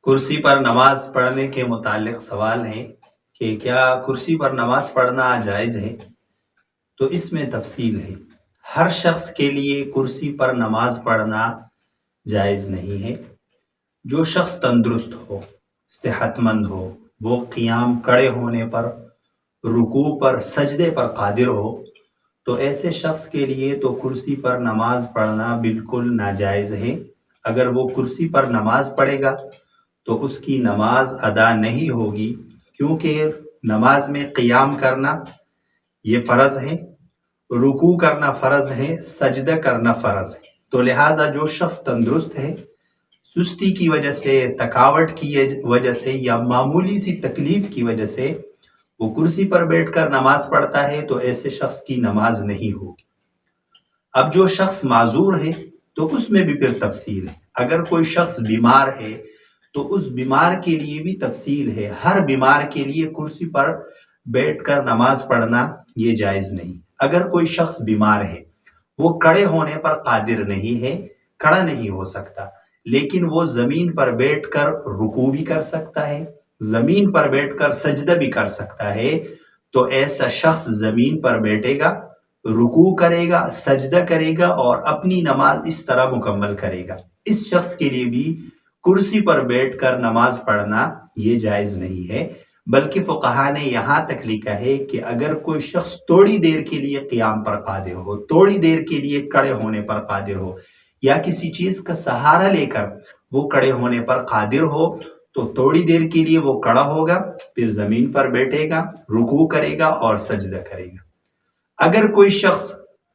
کرسی پر نماز پڑھنے کے متعلق سوال ہے کہ کیا کرسی پر نماز پڑھنا جائز ہے؟ تو اس میں تفصیل ہے۔ ہر شخص کے لیے کرسی پر نماز پڑھنا جائز نہیں ہے۔ جو شخص تندرست ہو، صحت مند ہو، وہ قیام کھڑے ہونے پر، رکوع پر، سجدے پر قادر ہو، تو ایسے شخص کے لیے تو کرسی پر نماز پڑھنا بالکل ناجائز ہے۔ اگر وہ کرسی پر نماز پڑھے گا تو اس کی نماز ادا نہیں ہوگی، کیونکہ نماز میں قیام کرنا یہ فرض ہے، رکوع کرنا فرض ہے، سجدہ کرنا فرض ہے۔ تو لہٰذا جو شخص تندرست ہے، سستی کی وجہ سے، تھکاوٹ کی وجہ سے یا معمولی سی تکلیف کی وجہ سے وہ کرسی پر بیٹھ کر نماز پڑھتا ہے تو ایسے شخص کی نماز نہیں ہوگی۔ اب جو شخص معذور ہے تو اس میں بھی پھر تفصیل ہے۔ اگر کوئی شخص بیمار ہے تو اس بیمار کے لیے بھی تفصیل ہے۔ ہر بیمار کے لیے کرسی پر بیٹھ کر نماز پڑھنا یہ جائز نہیں۔ اگر کوئی شخص بیمار ہے، وہ کھڑے ہونے پر قادر نہیں ہے، کھڑا نہیں ہو سکتا، لیکن وہ زمین پر بیٹھ کر رکوع بھی کر سکتا ہے، زمین پر بیٹھ کر سجدہ بھی کر سکتا ہے، تو ایسا شخص زمین پر بیٹھے گا، رکوع کرے گا، سجدہ کرے گا اور اپنی نماز اس طرح مکمل کرے گا۔ اس شخص کے لیے بھی کرسی پر بیٹھ کر نماز پڑھنا یہ جائز نہیں ہے، بلکہ فقہا نے یہاں تک لکھا ہے کہ اگر کوئی شخص تھوڑی دیر کے لیے قیام پر قادر ہو، تھوڑی دیر کے لیے کھڑے ہونے پر قادر ہو، یا کسی چیز کا سہارا لے کر وہ کھڑے ہونے پر قادر ہو، تو تھوڑی دیر کے لیے وہ کھڑا ہوگا، پھر زمین پر بیٹھے گا، رکوع کرے گا اور سجدہ کرے گا۔ اگر کوئی شخص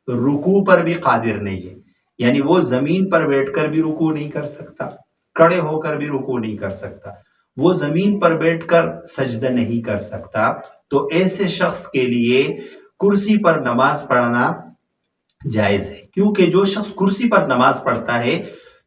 رکوع پر بھی قادر نہیں ہے، یعنی وہ زمین پر بیٹھ کر بھی رکوع نہیں کر سکتا، کھڑے ہو کر بھی رکوع نہیں کر سکتا، وہ زمین پر بیٹھ کر سجدہ نہیں کر سکتا، تو ایسے شخص کے لیے کرسی پر نماز پڑھنا جائز ہے۔ کیونکہ جو شخص کرسی پر نماز پڑھتا ہے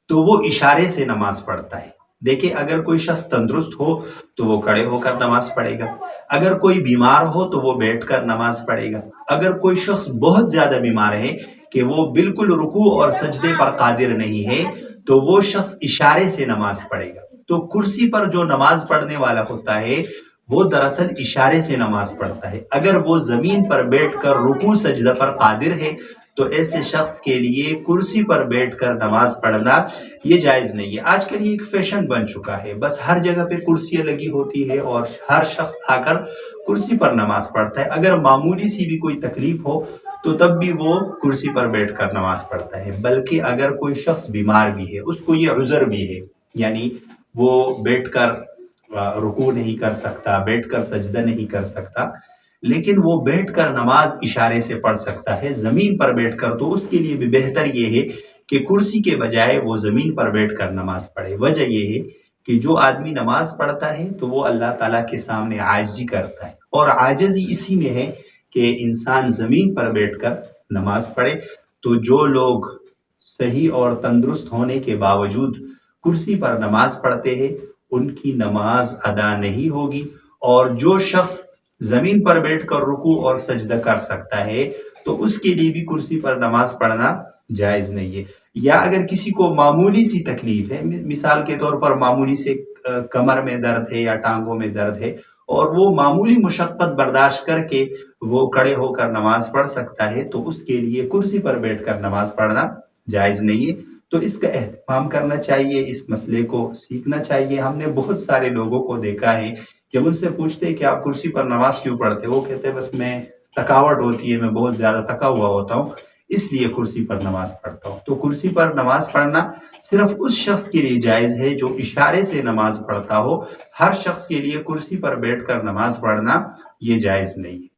تو وہ اشارے سے نماز پڑھتا ہے۔ دیکھیں، اگر کوئی شخص تندرست ہو تو وہ کھڑے ہو کر نماز پڑھے گا، اگر کوئی بیمار ہو تو وہ بیٹھ کر نماز پڑھے گا، اگر کوئی شخص بہت زیادہ بیمار ہے کہ وہ بالکل رکوع اور سجدے پر قادر نہیں ہے تو وہ شخص اشارے سے نماز پڑھے گا۔ تو کرسی پر جو نماز پڑھنے والا ہوتا ہے وہ دراصل اشارے سے نماز پڑھتا ہے۔ اگر وہ زمین پر بیٹھ کر رکوع سجدہ پر قادر ہے تو ایسے شخص کے لیے کرسی پر بیٹھ کر نماز پڑھنا یہ جائز نہیں ہے۔ آج کل یہ ایک فیشن بن چکا ہے، بس ہر جگہ پہ کرسیاں لگی ہوتی ہے اور ہر شخص آ کر کرسی پر نماز پڑھتا ہے۔ اگر معمولی سی بھی کوئی تکلیف ہو تو تب بھی وہ کرسی پر بیٹھ کر نماز پڑھتا ہے۔ بلکہ اگر کوئی شخص بیمار بھی ہے، اس کو یہ عذر بھی ہے، یعنی وہ بیٹھ کر رکوع نہیں کر سکتا، بیٹھ کر سجدہ نہیں کر سکتا، لیکن وہ بیٹھ کر نماز اشارے سے پڑھ سکتا ہے زمین پر بیٹھ کر، تو اس کے لیے بھی بہتر یہ ہے کہ کرسی کے بجائے وہ زمین پر بیٹھ کر نماز پڑھے۔ وجہ یہ ہے کہ جو آدمی نماز پڑھتا ہے تو وہ اللہ تعالیٰ کے سامنے عاجزی کرتا ہے، اور عاجزی اسی میں ہے کہ انسان زمین پر بیٹھ کر نماز پڑھے۔ تو جو لوگ صحیح اور تندرست ہونے کے باوجود کرسی پر نماز پڑھتے ہیں ان کی نماز ادا نہیں ہوگی، اور جو شخص زمین پر بیٹھ کر رکوع اور سجدہ کر سکتا ہے تو اس کے لیے بھی کرسی پر نماز پڑھنا جائز نہیں ہے۔ یا اگر کسی کو معمولی سی تکلیف ہے، مثال کے طور پر معمولی سے کمر میں درد ہے یا ٹانگوں میں درد ہے، اور وہ معمولی مشقت برداشت کر کے وہ کھڑے ہو کر نماز پڑھ سکتا ہے، تو اس کے لیے کرسی پر بیٹھ کر نماز پڑھنا جائز نہیں ہے۔ تو اس کا اہتمام کرنا چاہیے، اس مسئلے کو سیکھنا چاہیے۔ ہم نے بہت سارے لوگوں کو دیکھا ہے جب ان سے پوچھتے کہ آپ کرسی پر نماز کیوں پڑھتے، وہ کہتے بس میں تھکاوٹ ہوتی ہے، میں بہت زیادہ تھکا ہوا ہوتا ہوں، اس لیے کرسی پر نماز پڑھتا ہوں۔ تو کرسی پر نماز پڑھنا صرف اس شخص کے لیے جائز ہے جو اشارے سے نماز پڑھتا ہو۔ ہر شخص کے لیے کرسی پر بیٹھ کر نماز پڑھنا یہ جائز نہیں ہے۔